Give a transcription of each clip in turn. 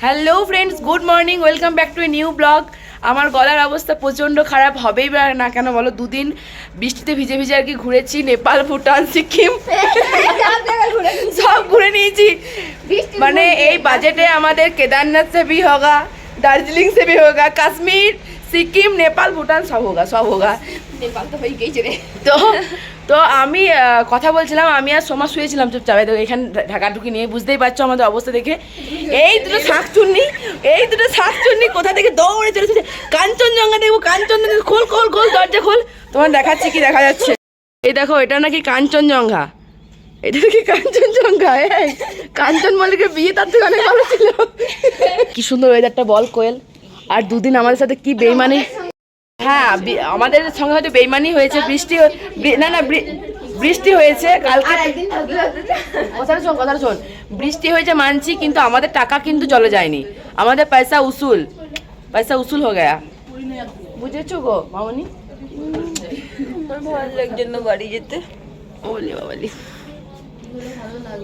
Hello friends, good morning, welcome back to a new blog. আমার গলার অবস্থা প্রচণ্ড খারাপ, হবেই বা না কেন বলো। দুদিন বৃষ্টিতে ভিজে ভিজে আর কি ঘুরেছি, নেপাল, ভুটান, সিকিম সব ঘুরে নিয়েছি। মানে এই বাজেটে আমাদের কেদারনাথ से भी होगा, दार्जिलिंग से भी होगा, कश्मीर, सिक्किम, नेपाल, भूटान सब होगा। नेपाल तो भाई गई रे। তো আমি কথা বলছিলাম, আমি আর সোমা শুয়েছিলাম চুপচাপ। এখানে ঢাকাঢুকি নিয়ে বুঝতেই পারছো আমাদের অবস্থা দেখে। এই দুটো শাঁকচুন্নি কোথা থেকে দৌড়ে চলেছে। কাঞ্চনজঙ্ঘা দেখবো, কাঞ্চনজঙ্ঘা, খোল খোল খোল, দরজা খোল। তোমার দেখাচ্ছি কি দেখা যাচ্ছে। এই দেখো, এটা নাকি কাঞ্চনজঙ্ঘা, এটা নাকি কাঞ্চনজঙ্ঘা। এই কাঞ্চন মল্লিকের বিয়ে তার থেকে অনেক ভালো ছিল। কি সুন্দর ওয়েদারটা বল কোয়েল। আর দুদিন আমাদের সাথে কি বেইমানি। হ্যাঁ, আমাদের সঙ্গে হয়তো বেইমানি হয়েছে। বৃষ্টি হয়েছে কালকে। কথাটা শোন, বৃষ্টি হয়েছে মানছি, কিন্তু আমাদের টাকা কিন্তু চলে যায়নি। আমাদের পয়সা উসুল হয়ে গেয়া। বুঝেছো গো মামনি? ভালো লাগছে না বাড়ি যেতে। বলি বাবালি,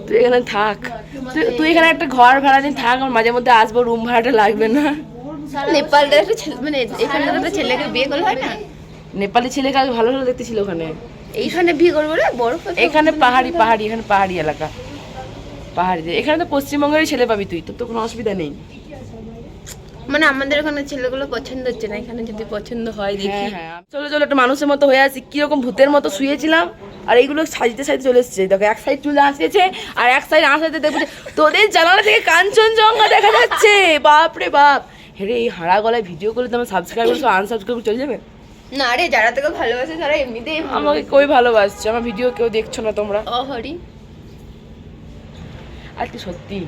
তুই এখানে থাক, তুই এখানে একটা ঘর ভাড়া নিয়ে থাক। আমার মাঝে মধ্যে আসবো, রুম ভাড়াটা লাগবে না। নেপালটা একটা ছেলে, মানে এখানে একটা ছেলেকে বিয়ে করলে হয় না? নেপালি ছেলেকে আগে ভালো ভালো দেখতে ছিল ওখানে। এইখানে বিয়ে করবো রে, বরফ এখানে পাহাড়ি, এখানে পাহাড়ি এলাকা, পাহাড়ি। এখানে তো পশ্চিমবঙ্গেরই ছেলে পাবি তুই, তোর তো কোনো অসুবিধা নেই। মানে আমাদের ওখানে ছেলেগুলো পছন্দ হচ্ছে না, এখানে যদি পছন্দ হয় দেখি। হ্যাঁ, চলো একটা মানুষের মতো হয়ে আসি। কিরকম ভূতের মতো শুয়েছিলাম, আর এইগুলো সাজিতে চলে এসছে। দেখো, এক সাইড চুল আসতেছে আর এক সাইড আসাতে দেখছে। তোদের জানালা থেকে কাঞ্চনজঙ্ঘা দেখা যাচ্ছে। বাপরে বাপ। হেরে, এই হারা গলায় ভিডিও করলে তোমার সাবস্ক্রাইব করছো, আনসাবস্ক্রাইব চলে যাবে না রে, যারা তোকে ভালোবাসে তারা এমনিতেই আমাকে কই ভালোবাসছে। আমার ভিডিও কেউ দেখছো না তোমরা। হরি আর কি সত্যি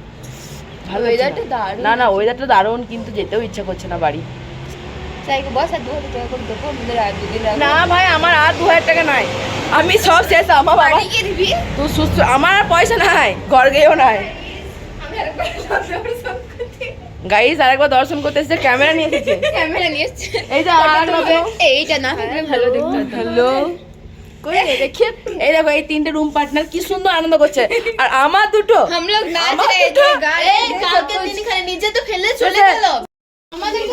ভালো ওয়েদারটা দারুণ। না ওয়েদারটা দারুণ, কিন্তু যেতেও ইচ্ছা করছে না বাড়ি। বস, আর 2000 টাকা করে দেবো আমাদের, আর দুদিন না ভাই, আমার আর 2000 টাকা নাই। আমি সব শেষ। আমার বাবা দিবি তুই সুস্থ, আমার আর পয়সা নাই, ঘর গেও নাই। গাইস, আরেকবার দর্শন করতে এসেছে, ক্যামেরা নিয়ে এসেছে। ক্যামেরা নিয়ে এসেছে। এই যে আর এইটা না থাকলে ভালো দেখতে। হ্যালো, কই রে দেখি। এই দেখো, এই তিনটে রুম পার্টনার কি সুন্দর আনন্দ করছে। আর আমার দুটো, हम लोग नाच रहे थे, কালকে দিন খানে নিজে তো ফেলে চলে গেল।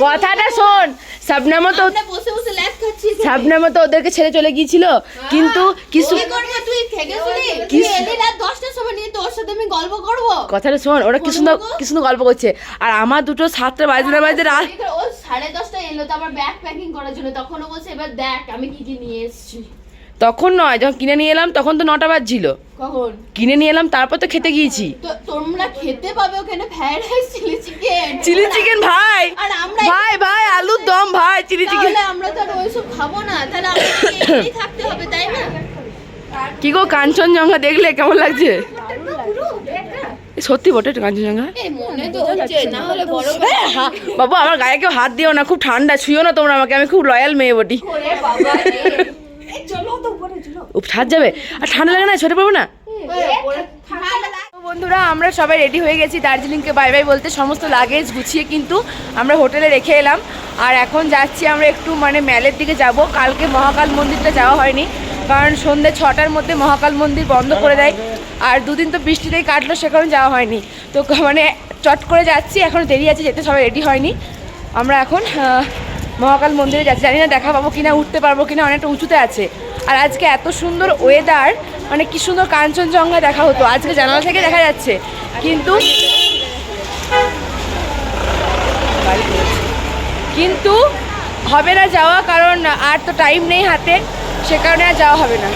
কথাটা শোন, শাবনামও তো বসে বসে ল্যাপ খাচ্ছি। শাবনামও তো ওদেরকে ছেড়ে চলে গিয়েছিল, কিন্তু কিছু কি করব, তুই থেকে শুনি এলি রাত 10টার সময় নিয়ে তোর সাথে আমি গল্প করব। কথাটা শোন, ওরা কি সুন্দর গল্প করছে। আর আমার দুটো 7টা বাজে রাত। ও 10:30টায় এলো তো আমার ব্যাগ প্যাকিং করার জন্য। তখন ও বলছে এবার দেখ আমি কি কি নিয়ে এসেছি। তখন নয়, যখন কিনে নিয়ে এলাম তখন তো 9টা বাজছিল। কখন কিনে নিয়ে এলাম, তারপর তো খেতে গিয়েছি। তো তোমরা খেতে পাবে ওখানে ফ্রাইড রাইস, চিলি চিকেন ভাই। আর আমরা ভাই আলুর দম ভাই, চিলি চিকেন। তাহলে আমরা তো আর ওইসব খাবো না, তাহলে আমাদের এখানেই থাকতে হবে, তাই না? কি গো, কাঞ্চনজঙ্ঘা দেখলে কেমন লাগছে? সত্যি বটে কাঞ্চনজঙ্ঘা। এই মনে তো হচ্ছে, না হলে বড় বাবু, আমার গায়ে কেউ হাত দিও না, খুব ঠান্ডা। ছুঁয়ো না তোমরা আমাকে, আমি খুব লয়াল মেয়ে বটি। ছাদ যাবে, আর ঠান্ডা লাগে না, ছোট পাবো না। বন্ধুরা, আমরা সবাই রেডি হয়ে গেছি দার্জিলিংকে বাই বাই বলতে। সমস্ত লাগেজ গুছিয়ে কিন্তু আমরা হোটেলে রেখে এলাম। আর এখন যাচ্ছি আমরা একটু ম্যালের দিকে যাব। কালকে মহাকাল মন্দিরটা যাওয়া হয়নি, কারণ সন্ধ্যে 6টার মধ্যে মহাকাল মন্দির বন্ধ করে দেয়। আর দুদিন তো বৃষ্টিতেই কাটলো, সে কারণে যাওয়া হয়নি। তো চট করে যাচ্ছি, এখন দেরি আছে যেতে, সবাই রেডি হয়নি। আমরা এখন মহাকাল মন্দিরে যাচ্ছি। জানি না দেখা পাবো কিনা, উঠতে পারবো কিনা, অনেকটা উঁচুতে আছে। আর আজকে এত সুন্দর ওয়েদার, কি সুন্দর কাঞ্চনজঙ্ঘা দেখা হতো। আজকে জানালা থেকে দেখা যাচ্ছে, কিন্তু হবে না যাওয়া, কারণ আর তো টাইম নেই হাতে, সে কারণে আর যাওয়া হবে না।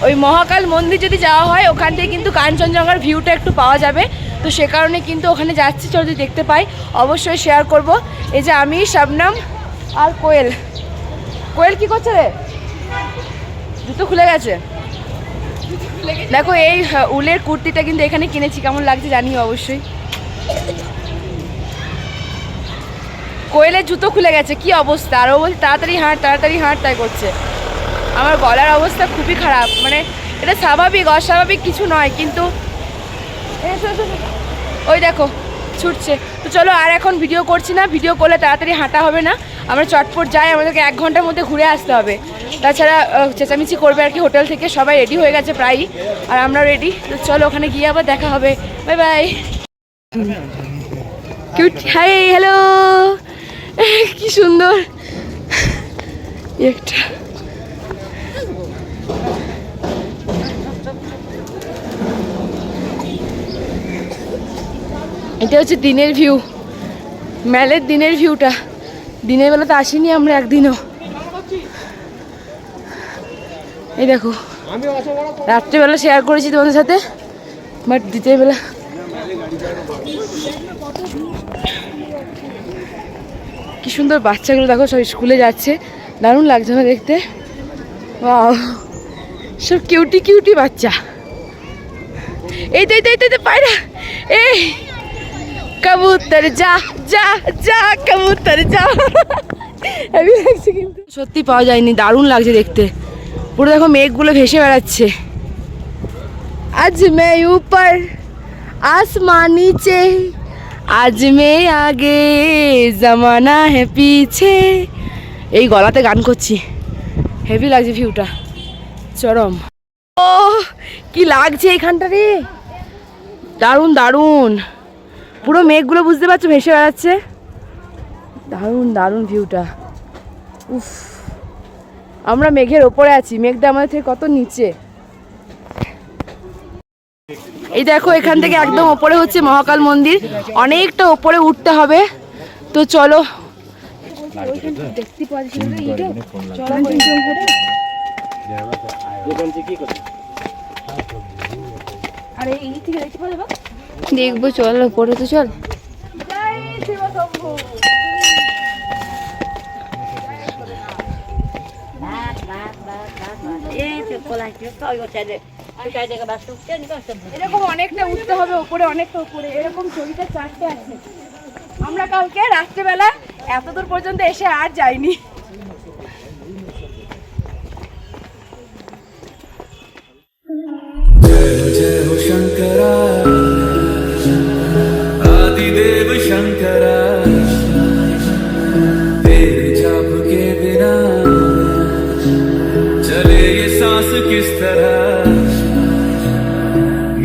ওই মহাকাল মন্দির যদি যাওয়া হয়, ওখান থেকে কিন্তু কাঞ্চনজঙ্ঘার ভিউটা একটু পাওয়া যাবে। তো সে কারণে কিন্তু ওখানে যাচ্ছি। যদি দেখতে পাই অবশ্যই শেয়ার করব। এই যে আমি, শাবনাম আর কোয়েল কি করছে রে? জুতো খুলে গেছে। দেখো, এই উলের কুর্তিটা কিন্তু এখানে কিনেছি, কেমন লাগছে জানিও অবশ্যই। কোয়েলের জুতো খুলে গেছে, কি অবস্থা। আর ও বলছে তাড়াতাড়ি হাঁট তাই করছে। আমার গলার অবস্থা খুবই খারাপ। এটা স্বাভাবিক, অস্বাভাবিক কিছু নয়, কিন্তু ওই দেখো ছুটছে। তো চলো, আর এখন ভিডিও করছি না। ভিডিও করলে তাড়াতাড়ি হাঁটা হবে না। আমরা চটপট যাই, আমাদেরকে 1 ঘন্টার মধ্যে ঘুরে আসতে হবে। তাছাড়া চেঁচামেচি করবে আর কি হোটেল থেকে। সবাই রেডি হয়ে গেছে প্রায়ই, আর আমরা রেডি। তো চলো, ওখানে গিয়ে আবার দেখা হবে। Bye bye. Cute. Hi, hello, কি সুন্দর একটা। এটা হচ্ছে দিনের ভিউ, ম্যালের দিনের ভিউটা। দিনের বেলা তো আসিনি আমরা একদিনও। এই দেখো, রাত্রেবেলা শেয়ার করেছি তোমাদের সাথে, বাট দিনের বেলা কি সুন্দর বাচ্চাগুলো দেখো, সব স্কুলে যাচ্ছে, দারুণ লাগছে না দেখতে। ওয়াও, সব কিউটি কিউটি বাচ্চা। এই তো পায়রা, এই কবুতর যা যা যা, কবুতর যা। হেভি লাগছে কিন্তু, সত্যি পাওয়া যায়নি, দারুণ লাগছে দেখতে। পুরো দেখো মেঘগুলো ভেসে বেড়াচ্ছে। আজ মে উপর আসমান নিচে, আজ মে আগে জামানা হে পিছে। এই গলাতে গান করছি, হেভি লাগছে ভিউটা, চরম। ও কি লাগছে এইখানটা রে, দারুণ দারুণ। পুরো মেঘগুলো বুঝতে পারছো ভেসে বেড়াচ্ছে, দারুণ দারুণ ভিউটা। উফ, আমরা মেঘের ওপরে আছি, মেঘটা আমাদের থেকে কত নিচে। এই দেখো, এখান থেকে একদম ওপরে হচ্ছে মহাকাল মন্দির, অনেকটা ওপরে উঠতে হবে। তো চলো, দেখতে পাচ্ছি দেখবো, চল ওপরে তো চল। এরকম অনেকটা উঠতে হবে ওপরে, অনেকটা উপরে, এরকম ছবিটা 4টে আছে। আমরা কালকে রাত্রেবেলা এত দূর পর্যন্ত এসে আর যাইনি। जय हो शंकरा आदिदेव शंकरा, तेरे जाप के बिना चले ये सांस किस तरह।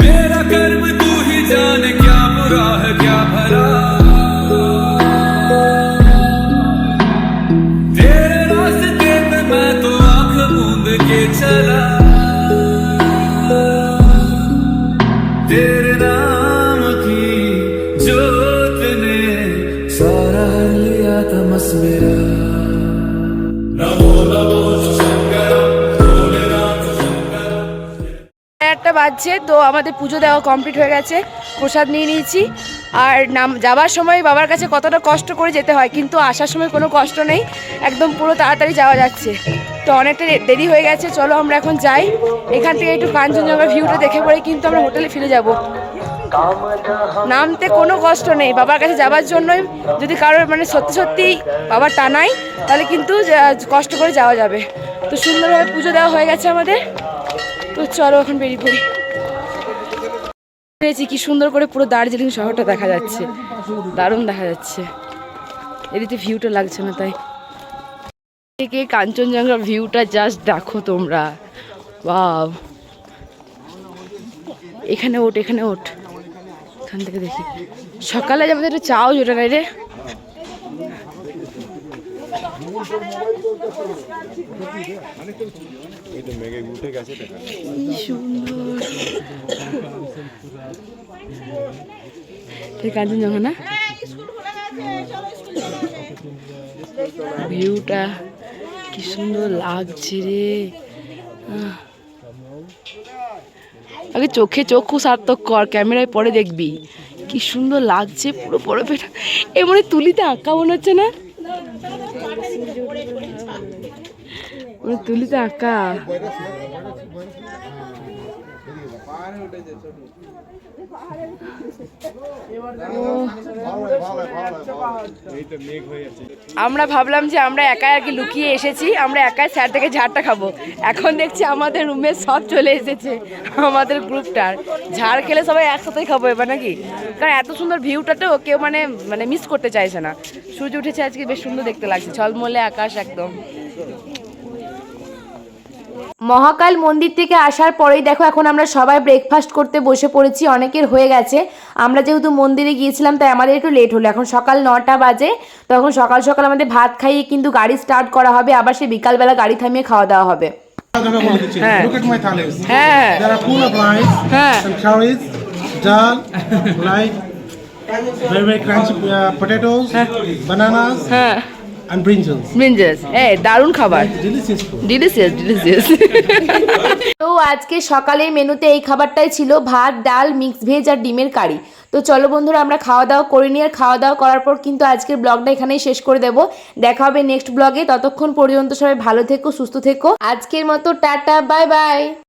मेरा कर्म तू ही जाने, क्या बुरा है क्या भला। तेरे रास्ते पे मैं तो आंख मूंद के चला, तेरे नाम की जोत ने सारा लिया तमस मेरा। नमो नमो शंकर, भोलेनाथ शंकर। 1টা বাজছে, তো আমাদের পুজো দেওয়া কমপ্লিট হয়ে গেছে, প্রসাদ নিয়ে নিয়েছি। আর যাবার সময় বাবার কাছে কতটা কষ্ট করে যেতে হয়, কিন্তু আসার সময় কোনো কষ্ট নেই, একদম পুরো তাড়াতাড়ি যাওয়া যাচ্ছে। তো অনেকটা দেরি হয়ে গেছে, চলো আমরা এখন যাই। এখান থেকে একটু কাঞ্চনজঙ্ঘার ভিউটা দেখে পরে কিন্তু আমরা হোটেলে ফিরে যাব। নামতে কোনো কষ্ট নেই, বাবার কাছে যাবার জন্যই যদি কারোর মানে সত্যি সত্যি বাবার টানাই, তাহলে কিন্তু কষ্ট করে যাওয়া যাবে। তো সুন্দরভাবে পুজো দেওয়া হয়ে গেছে আমাদের, তো চলো এখন বেরিয়ে পড়ি। কি সুন্দর করে পুরো দার্জিলিং শহরটা দেখা যাচ্ছে, দারুণ দেখা যাচ্ছে। এদিকে ভিউটা লাগছে না, তাই থেকে কাঞ্চনজঙ্ঘার ভিউটা জাস্ট দেখো তোমরা। ওয়াও, এখানে ওঠ, এখানে ওঠ, এখান থেকে দেখি। সকালে আমাদের একটু চাও জোটে নাই রে। কাঞ্চনজঙ্ঘা না, ভিউটা কি সুন্দর লাগছে রে। আগে চোখে চক্ষু সার্থক কর, ক্যামেরায় পরে দেখবি কি সুন্দর লাগছে। পুরো বরফের এমনি তুলিতে আঁকা মনে হচ্ছে না, তুলিতে আঁকা। আমরা ভাবলাম যে আমরা একাই আর কি লুকিয়ে এসেছি, আমরা একাই স্যার থেকে ঝাড়টা খাবো। এখন দেখছি আমাদের রুমে সব চলে এসেছে, আমাদের গ্রুপটার ঝাড় খেলে সবাই একসাথেই খাবো এবার নাকি। কারণ এত সুন্দর ভিউটাতেও কেউ মানে মিস করতে চাইছে না। সূর্য উঠেছে আজকে, বেশ সুন্দর দেখতে লাগছে, ঝলমলে আকাশ একদম। মহাকাল মন্দির থেকে আসার পরেই দেখো এখন আমরা সবাই ব্রেকফাস্ট করতে বসে পড়েছি, অনেকের হয়ে গেছে। আমরা যেহেতু মন্দিরে গিয়েছিলাম তাই আমাদের একটু লেট হলো, এখন সকাল 9টা বাজে। তখন সকাল সকাল আমাদের ভাত খাইয়ে কিন্তু গাড়ি স্টার্ট করা হবে, আবার সে বিকালবেলা গাড়ি থামিয়ে খাওয়া দাওয়া হবে। Look at my thalis. হ্যাঁ There are full of rice হ্যাঁ and curries, dal, like very crunchy potatoes, bananas, হ্যাঁ and brinjals. ব্রিঞ্জাস, দারুণ খাবার, Delicious food. Delicious delicious. তো আজকে সকালের মেনুতে এই খাবারটাই ছিল, ভাত, ডাল, মিক্স ভেজ আর ডিমের কারি। তো চলো বন্ধুরা আমরা খাওয়া দাওয়া করে নিই, আর খাওয়া দাওয়া করার পর কিন্তু আজকের ব্লগটা এখানেই শেষ করে দেবো। দেখা হবে নেক্সট ব্লগে, ততক্ষণ পর্যন্ত সবাই ভালো থেকো, সুস্থ থেকো। আজকের মতো টাটা, বাই বাই।